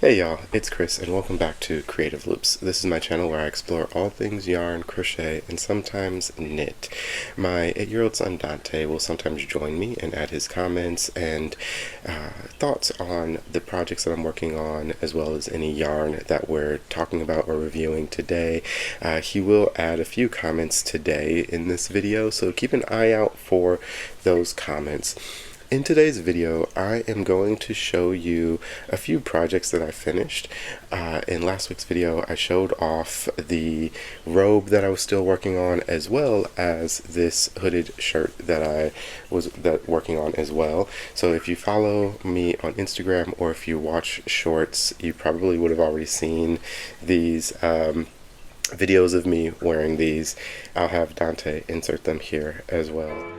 Hey y'all, it's Chris and welcome back to Creative Loops. This is my channel where I explore all things yarn, crochet, and sometimes knit. My 8-year-old son Donte will sometimes join me and add his comments and thoughts on the projects that I'm working on, as well as any yarn that we're talking about or reviewing today. He will add a few comments today in this video, so keep an eye out for those comments. In today's video, I am going to show you a few projects that I finished. In last week's video, I showed off the robe that I was still working on, as well as this hooded shirt that I was working on as well. So if you follow me on Instagram or if you watch shorts, you probably would have already seen these videos of me wearing these. I'll have Donte insert them here as well.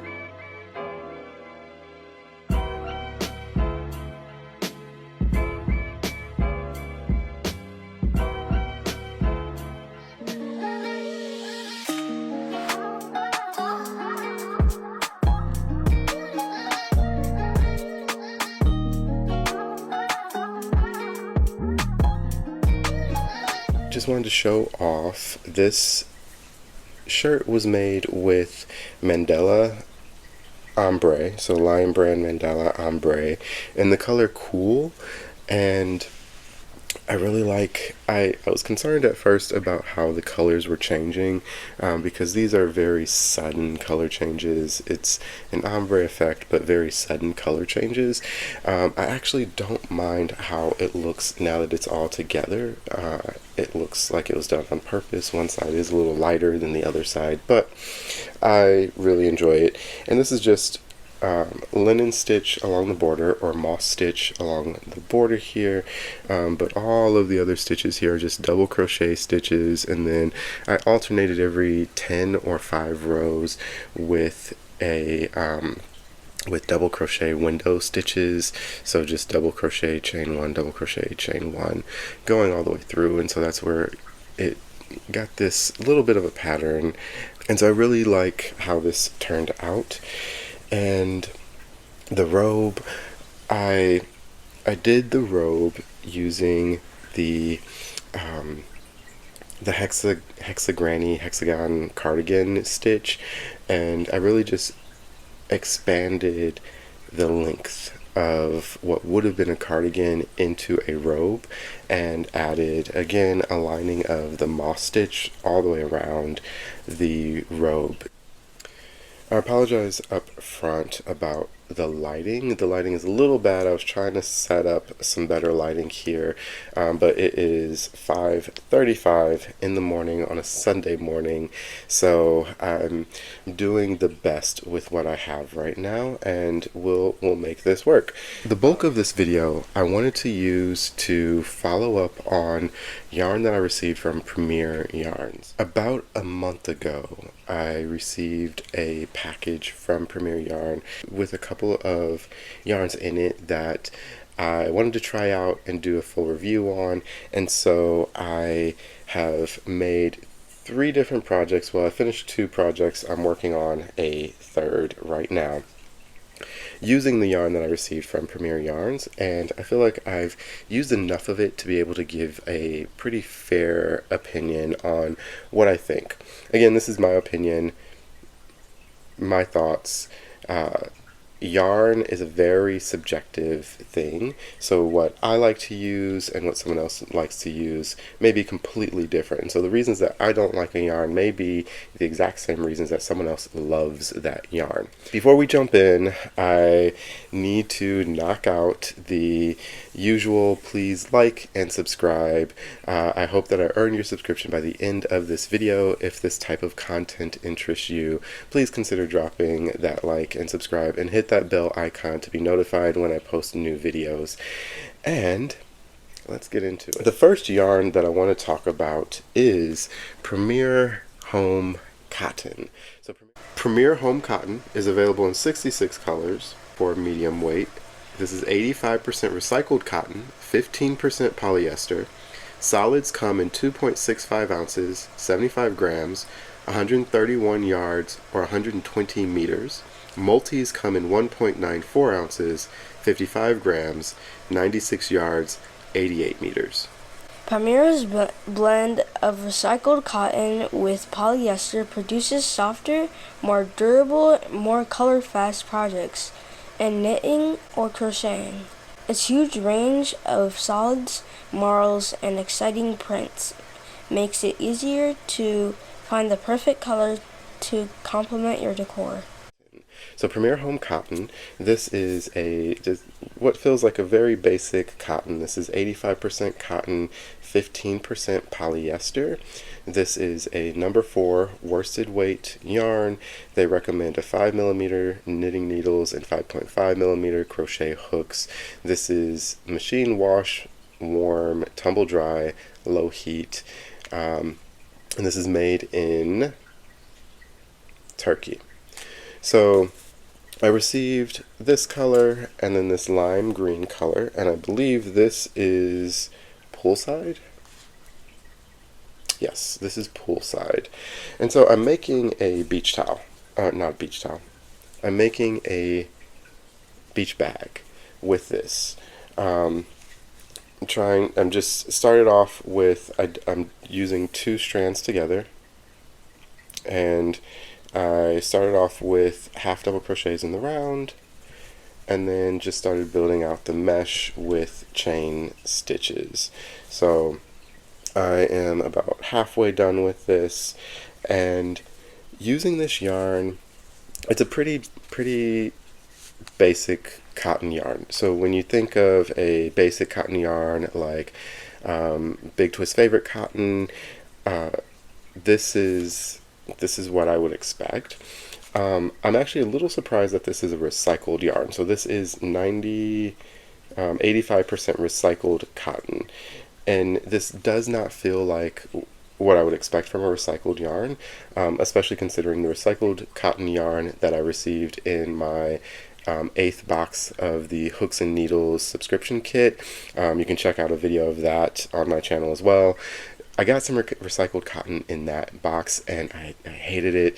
Just wanted to show off, this shirt was made with Mandala Ombre, so Lion Brand Mandala Ombre, in the color Cool, and I really like, I was concerned at first about how the colors were changing, because these are very sudden color changes. It's an ombre effect, but very sudden color changes. I actually don't mind how it looks now that it's all together. It looks like it was done on purpose. One side is a little lighter than the other side, but I really enjoy it. And this is just linen stitch along the border, or moss stitch along the border here, but all of the other stitches here are just double crochet stitches, and then I alternated every 10 or 5 rows with a with double crochet window stitches, so just double crochet chain 1, double crochet chain 1, going all the way through, and so that's where it got this little bit of a pattern, and so I really like how this turned out. And the robe, I did the robe using the hexagon cardigan stitch, and I really just expanded the length of what would have been a cardigan into a robe, and added again a lining of the moss stitch all the way around the robe. I apologize up front about the lighting. The lighting is a little bad. I was trying to set up some better lighting here, but it is 5:35 in the morning on a Sunday morning, so I'm doing the best with what I have right now, and we'll make this work. The bulk of this video I wanted to use to follow up on yarn that I received from Premier Yarns. About a month ago, I received a package from Premier Yarn with a couple of yarns in it that I wanted to try out and do a full review on, and so I have made 3 different projects. Well, I finished 2 projects. I'm working on a third right now, using the yarn that I received from Premier Yarns, and I feel like I've used enough of it to be able to give a pretty fair opinion on what I think. Again, this is my opinion, my thoughts. Yarn is a very subjective thing, so what I like to use and what someone else likes to use may be completely different. And so the reasons that I don't like a yarn may be the exact same reasons that someone else loves that yarn. Before we jump in, I need to knock out the usual please like and subscribe. I hope that I earn your subscription by the end of this video. If this type of content interests you, please consider dropping that like and subscribe, and hit that bell icon to be notified when I post new videos. And let's get into it. The first yarn that I want to talk about is Premier Home Cotton. So Premier Home Cotton is available in 66 colors for medium weight. This is 85% recycled cotton, 15% polyester. Solids come in 2.65 ounces, 75 grams, 131 yards, or 120 meters. Multis come in 1.94 ounces, 55 grams, 96 yards, 88 meters. Premier's blend of recycled cotton with polyester produces softer, more durable, more color-fast projects in knitting or crocheting. Its huge range of solids, marls, and exciting prints makes it easier to find the perfect color to complement your decor. So Premier Home Cotton, this is just what feels like a very basic cotton. This is 85% cotton, 15% polyester. This is a number 4 worsted weight yarn. They recommend a 5mm knitting needles and 5.5mm crochet hooks. This is machine wash, warm, tumble dry, low heat. And this is made in Turkey. So I received this color and then this lime green color, and I believe this is poolside. Yes, this is poolside. And so I'm making a beach towel. Not a beach towel. I'm making a beach bag with this. I'm just started off with, I'm using 2 strands together, and I started off with half double crochets in the round, and then just started building out the mesh with chain stitches. So I am about halfway done with this, and using this yarn, it's a pretty basic cotton yarn. So when you think of a basic cotton yarn like Big Twist Favorite Cotton, this is what I would expect. I'm actually a little surprised that this is a recycled yarn. So this is 85% recycled cotton. And this does not feel like what I would expect from a recycled yarn, especially considering the recycled cotton yarn that I received in my 8th box of the Hooks and Needles subscription kit. You can check out a video of that on my channel as well. I got some recycled cotton in that box, and I hated it.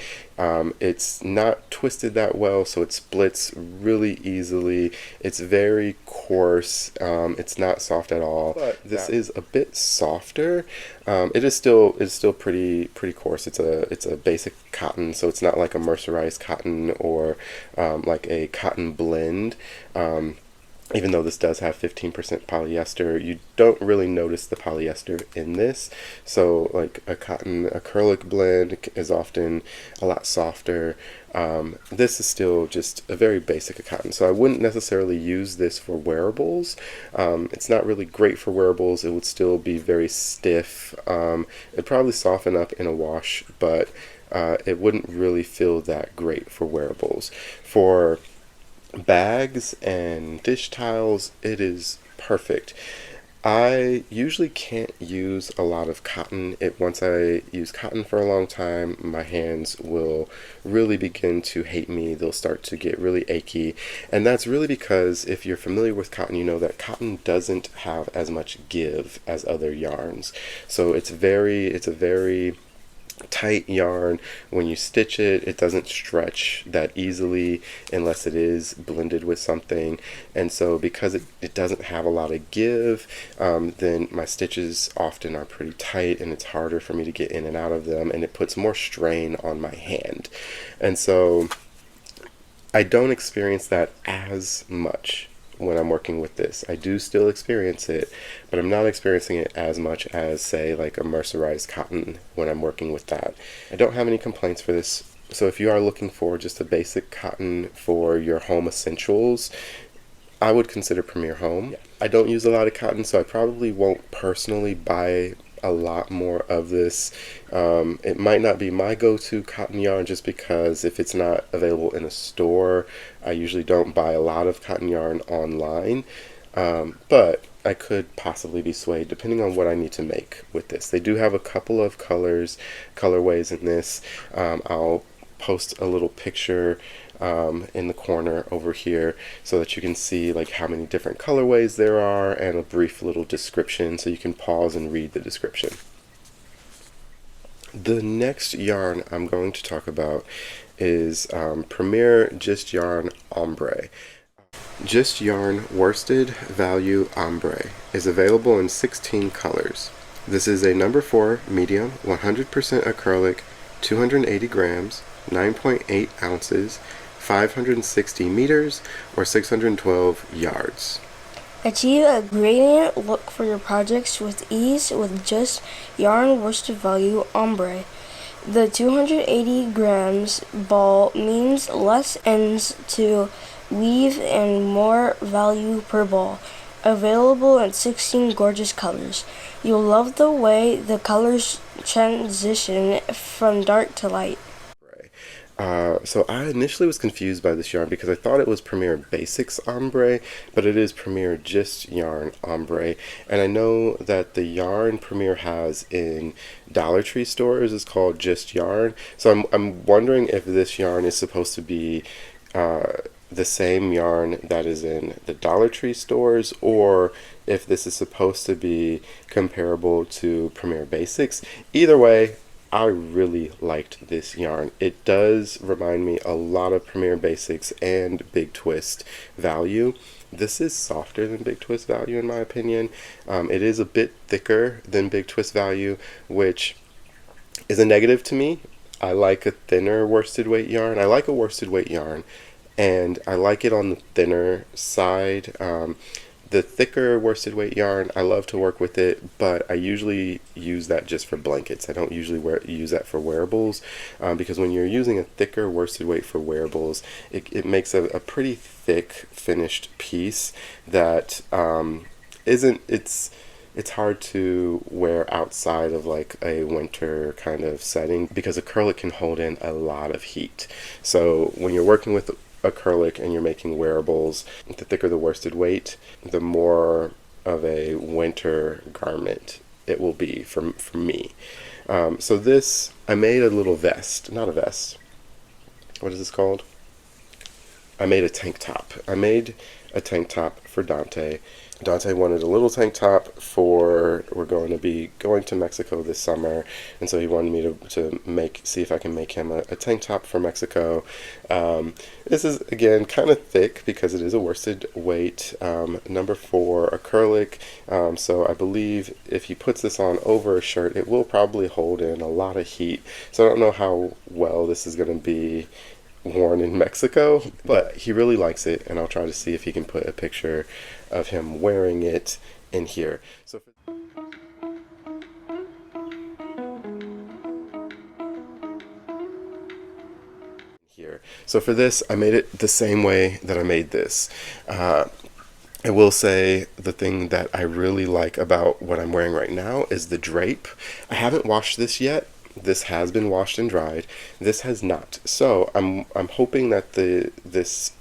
It's not twisted that well, so it splits really easily. It's very coarse. It's not soft at all. But this is a bit softer. It is still pretty coarse. It's a basic cotton, so it's not like a mercerized cotton or like a cotton blend. Even though this does have 15% polyester, you don't really notice the polyester in this. So like a cotton acrylic blend is often a lot softer. This is still just a very basic cotton. So I wouldn't necessarily use this for wearables. It's not really great for wearables. It would still be very stiff. It'd probably soften up in a wash, but it wouldn't really feel that great for wearables. For bags and dish towels, it is perfect. I usually can't use a lot of cotton. Once I use cotton for a long time, my hands will really begin to hate me. They'll start to get really achy. And that's really because if you're familiar with cotton, you know that cotton doesn't have as much give as other yarns. So it's a very tight yarn. When you stitch it, it doesn't stretch that easily unless it is blended with something. And so because it doesn't have a lot of give, then my stitches often are pretty tight, and it's harder for me to get in and out of them, and it puts more strain on my hand. And so I don't experience that as much when I'm working with this. I do still experience it, but I'm not experiencing it as much as, say, like a mercerized cotton when I'm working with that. I don't have any complaints for this. So if you are looking for just a basic cotton for your home essentials, I would consider Premier Home. I don't use a lot of cotton, so I probably won't personally buy a lot more of this. It might not be my go-to cotton yarn just because if it's not available in a store, I usually don't buy a lot of cotton yarn online. But I could possibly be swayed depending on what I need to make with this. They do have a couple of colorways in this. I'll post a little picture in the corner over here so that you can see like how many different colorways there are, and a brief little description so you can pause and read the description. The next yarn I'm going to talk about is Premier Just Yarn Ombre. Just Yarn Worsted Value Ombre is available in 16 colors. This is a number 4 medium, 100% acrylic, 280 grams, 9.8 ounces, 560 meters, or 612 yards. Achieve a gradient look for your projects with ease with Just Yarn Worsted Value Ombre. The 280 grams ball means less ends to weave and more value per ball. Available in 16 gorgeous colors. You'll love the way the colors transition from dark to light. So I initially was confused by this yarn because I thought it was Premier Basics Ombre, but it is Premier Just Yarn Ombre. And I know that the yarn Premier has in Dollar Tree stores is called Just Yarn. So I'm wondering if this yarn is supposed to be the same yarn that is in the Dollar Tree stores, or if this is supposed to be comparable to Premier Basics. Either way, I really liked this yarn. It does remind me a lot of Premier Basics and Big Twist Value. This is softer than Big Twist Value in my opinion. It is a bit thicker than Big Twist Value, which is a negative to me. I like a thinner worsted weight yarn. I like a worsted weight yarn, and I like it on the thinner side. The thicker worsted weight yarn, I love to work with it, but I usually use that just for blankets. I don't usually use that for wearables, because when you're using a thicker worsted weight for wearables, it makes a pretty thick finished piece that it's hard to wear outside of like a winter kind of setting because acrylic can hold in a lot of heat. So when you're working with acrylic and you're making wearables, the thicker the worsted weight, the more of a winter garment it will be for me. So this, I made a little vest, not a vest. What is this called? I made a tank top. I made a tank top for Donte. Donte wanted a little tank top for, we're going to be going to Mexico this summer, and so he wanted me to see if I can make him a tank top for Mexico. This is, again, kind of thick because it is a worsted weight, number 4 acrylic, so I believe if he puts this on over a shirt, it will probably hold in a lot of heat. So I don't know how well this is going to be worn in Mexico, but he really likes it, and I'll try to see if he can put a picture of him wearing it in here. So for this, I made it the same way that I made this. I will say the thing that I really like about what I'm wearing right now is the drape. I haven't washed this yet. This has been washed and dried. This has not. So I'm hoping that this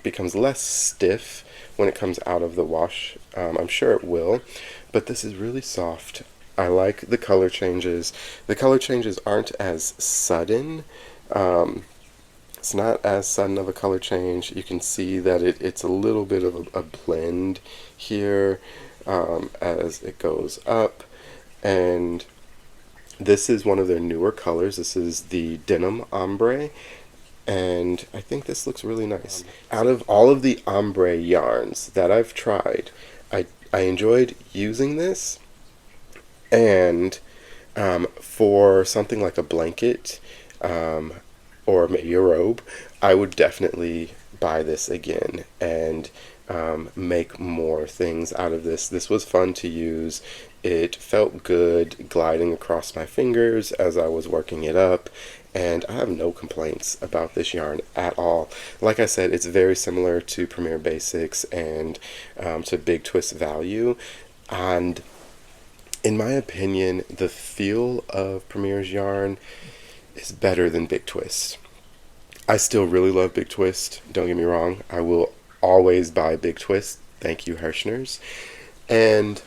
becomes less stiff when it comes out of the wash. I'm sure it will, but this is really soft. I like the color changes. The color changes aren't as sudden. It's not as sudden of a color change. You can see that it's a little bit of a blend here as it goes up, and this is one of their newer colors. This is the Denim Ombre, and I think this looks really nice. Out of all of the ombre yarns that I've tried, I enjoyed using this, and for something like a blanket or maybe a robe, I would definitely buy this again and make more things out of this. This was fun to use. It felt good gliding across my fingers as I was working it up, and I have no complaints about this yarn at all. Like I said, it's very similar to Premier Basics and to Big Twist Value, and in my opinion, the feel of Premier's yarn is better than Big Twist. I still really love Big Twist, don't get me wrong. I will always buy Big Twist. Thank you, Hershner's. And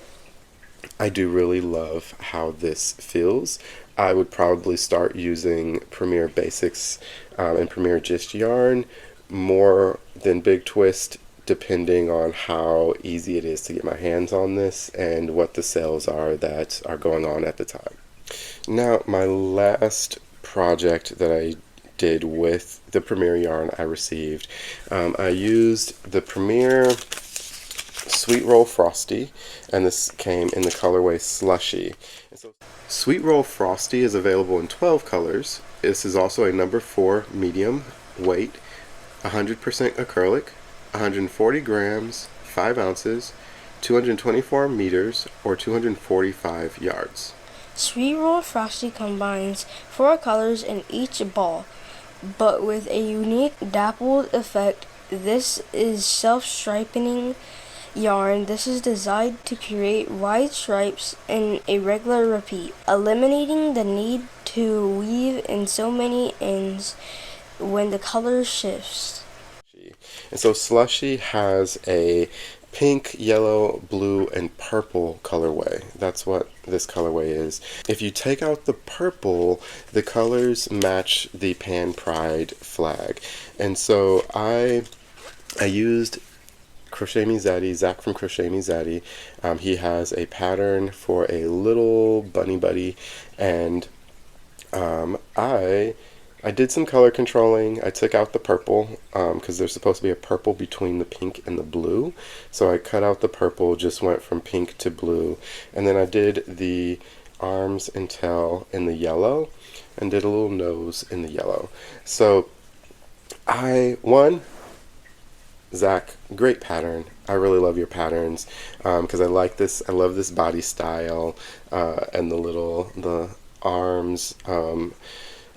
I do really love how this feels. I would probably start using Premier Basics and Premier Just Yarn more than Big Twist, depending on how easy it is to get my hands on this and what the sales are that are going on at the time. Now, my last project that I did with the Premier yarn I received. I used the Premier Sweet Roll Frosty, and this came in the colorway Slushy. And so Sweet Roll Frosty is available in 12 colors. This is also a number 4 medium weight, 100% acrylic, 140 grams, 5 ounces, 224 meters, or 245 yards. Sweet Roll Frosty combines 4 colors in each ball, but with a unique dappled effect. This is self-striping yarn. This is designed to create wide stripes in a regular repeat, eliminating the need to weave in so many ends when the color shifts. And so Slushy has a pink, yellow, blue, and purple colorway. That's what this colorway is. If you take out the purple, the colors match the Pan Pride flag. And so I used Crochet Me Zaddy, Zach from Crochet Me Zaddy. He has a pattern for a little bunny buddy, and I did some color controlling. I took out the purple because there's supposed to be a purple between the pink and the blue. So I cut out the purple, just went from pink to blue. And then I did the arms and tail in the yellow and did a little nose in the yellow. So Zach, great pattern. I really love your patterns because I like this. I love this body style and the arms.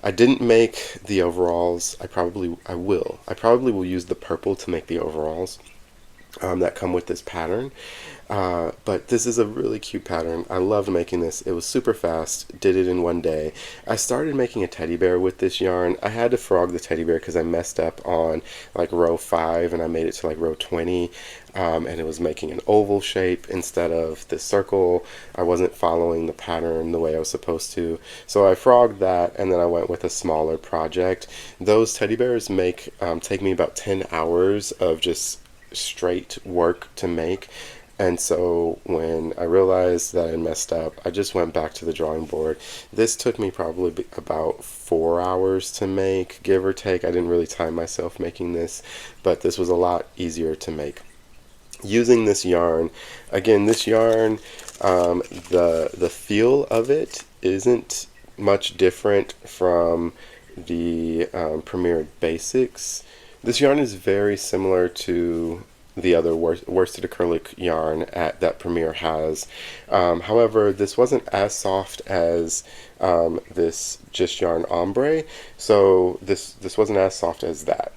I didn't make the overalls. I probably will use the purple to make the overalls that come with this pattern. But this is a really cute pattern. I loved making this. It was super fast. Did it in one day. I started making a teddy bear with this yarn. I had to frog the teddy bear because I messed up on like row 5 and I made it to like row 20. And it was making an oval shape instead of the circle. I wasn't following the pattern the way I was supposed to. So I frogged that, and then I went with a smaller project. Those teddy bears take me about 10 hours of just straight work to make. And so when I realized that I messed up, I just went back to the drawing board. This took me probably about 4 hours to make, give or take. I didn't really time myself making this, but this was a lot easier to make. Using this yarn, again, this yarn, the feel of it isn't much different from the Premier Basics. This yarn is very similar to the other worsted acrylic yarn that Premier has. However, this wasn't as soft as this Just Yarn Ombre, so this wasn't as soft as that.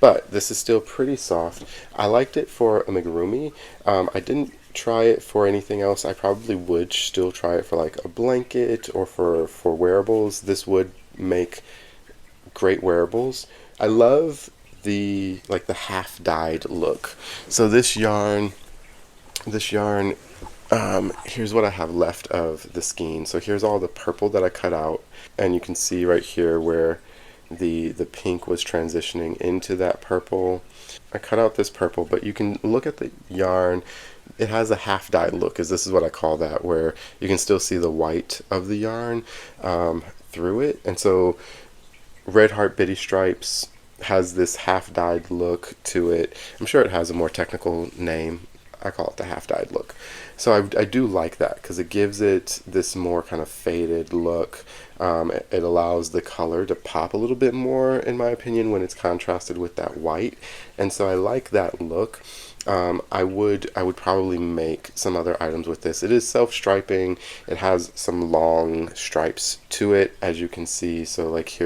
But this is still pretty soft. I liked it for amigurumi. I didn't try it for anything else. I probably would still try it for like a blanket or for wearables. This would make great wearables. I love the half dyed look. So this yarn, here's what I have left of the skein. So here's all the purple that I cut out, and you can see right here where the pink was transitioning into that purple. I cut out this purple, but you can look at the yarn. It has a half dyed look, as this is what I call that, where you can still see the white of the yarn through it. And so Red Heart Bitty Stripes has this half dyed look to it. I'm sure it has a more technical name. I call it the half dyed look. So I do like that because it gives it this more kind of faded look. It allows the color to pop a little bit more, in my opinion, when it's contrasted with that white. And so I like that look. I would probably make some other items with this. It is self-striping. It has some long stripes to it, as you can see. So like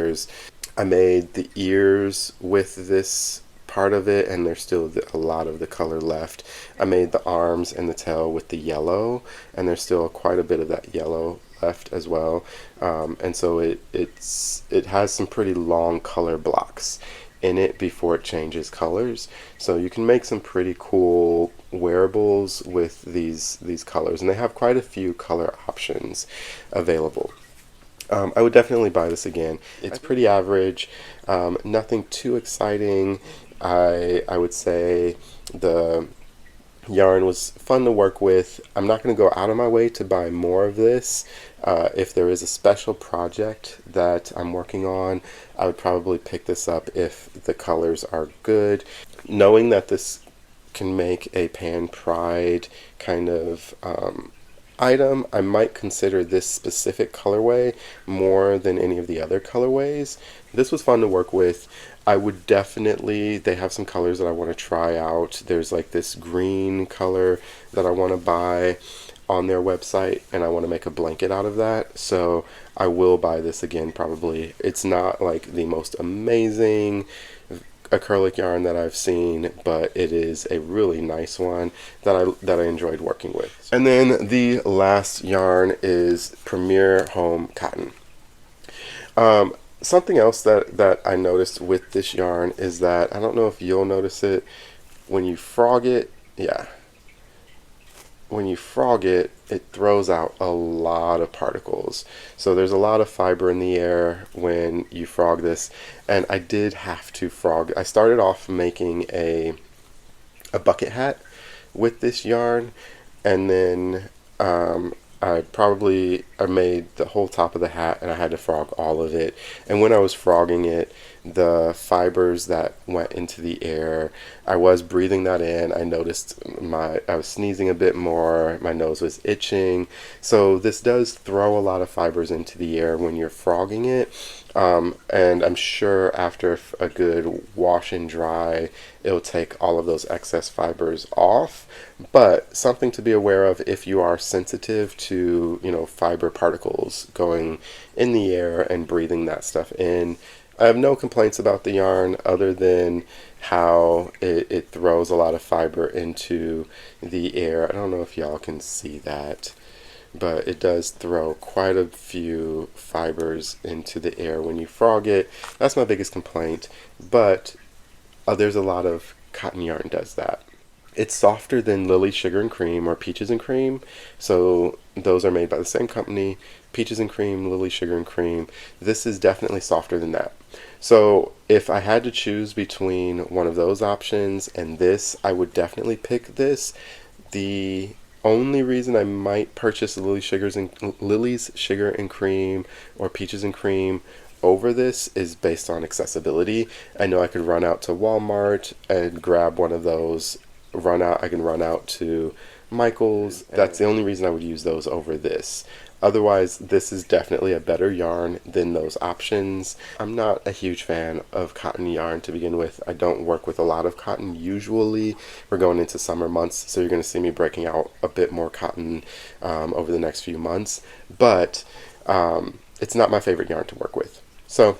I made the ears with this part of it, and there's still a lot of the color left. I made the arms and the tail with the yellow, and there's still quite a bit of that yellow left as well. And so it has some pretty long color blocks in it before it changes colors. So you can make some pretty cool wearables with these colors, and they have quite a few color options available. I would definitely buy this again. It's pretty average, nothing too exciting. I would say the yarn was fun to work with. I'm not going to go out of my way to buy more of this. If there is a special project that I'm working on, I would probably pick this up if the colors are good. Knowing that this can make a pan pride kind of item, I might consider this specific colorway more than any of the other colorways. This was fun to work with. I would definitely, they have some colors that I want to try out. There's like this green color that I want to buy on their website, and I want to make a blanket out of that. So I will buy this again probably. It's not like the most amazing acrylic yarn that I've seen, but it is a really nice one that I enjoyed working with. And then the last yarn is Premier Home Cotton. Something else that I noticed with this yarn is that, I don't know if you'll notice it, when you frog it, yeah, when you frog it, it throws out a lot of particles. So there's a lot of fiber in the air when you frog this, and I did have to frog. I started off making a bucket hat with this yarn, and then I made the whole top of the hat, and I had to frog all of it. And when I was frogging it, the fibers that went into the air, I was breathing that in. I noticed I was sneezing a bit more, my nose was itching. So this does throw a lot of fibers into the air when you're frogging it. And I'm sure after a good wash and dry, it'll take all of those excess fibers off. But something to be aware of if you are sensitive to, fiber particles going in the air and breathing that stuff in. I have no complaints about the yarn other than how it throws a lot of fiber into the air. I don't know if y'all can see that, but it does throw quite a few fibers into the air when you frog it. That's my biggest complaint, but there's a lot of cotton yarn does that. It's softer than Lily Sugar and Cream or Peaches and Cream, so those are made by the same company, Peaches and Cream, Lily Sugar and Cream. This is definitely softer than that. So if I had to choose between one of those options and this, I would definitely pick this. The only reason I might purchase Lily's Sugar and Cream or Peaches and Cream over this is based on accessibility. I know I could run out to Walmart and grab one of those. I can run out to Michael's. That's the only reason I would use those over this. Otherwise, this is definitely a better yarn than those options. I'm not a huge fan of cotton yarn to begin with. I don't work with a lot of cotton usually. We're going into summer months, so you're going to see me breaking out a bit more cotton over the next few months. But it's not my favorite yarn to work with. So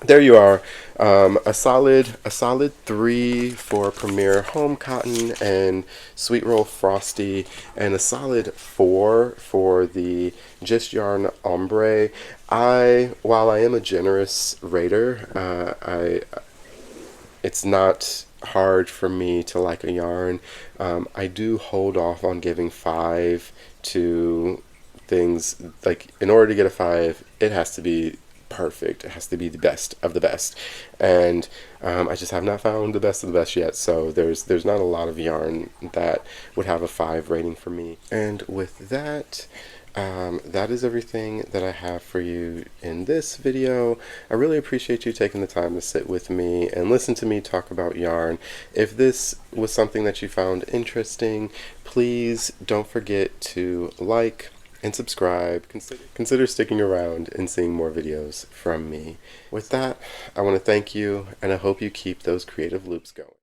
there you are, a solid 3 for Premier Home Cotton and Sweet Roll Frosty, and a solid 4 for the Just Yarn Ombre. While I am a generous rater, it's not hard for me to like a yarn. I do hold off on giving 5 to things. Like, in order to get a 5, it has to be perfect. It has to be the best of the best, and I just have not found the best of the best yet. So there's not a lot of yarn that would have a 5 rating for me. And with that, that is everything that I have for you in this video. I really appreciate you taking the time to sit with me and listen to me talk about yarn. If this was something that you found interesting, please don't forget to like and subscribe. Consider sticking around and seeing more videos from me. With that, I want to thank you, and I hope you keep those creative loops going.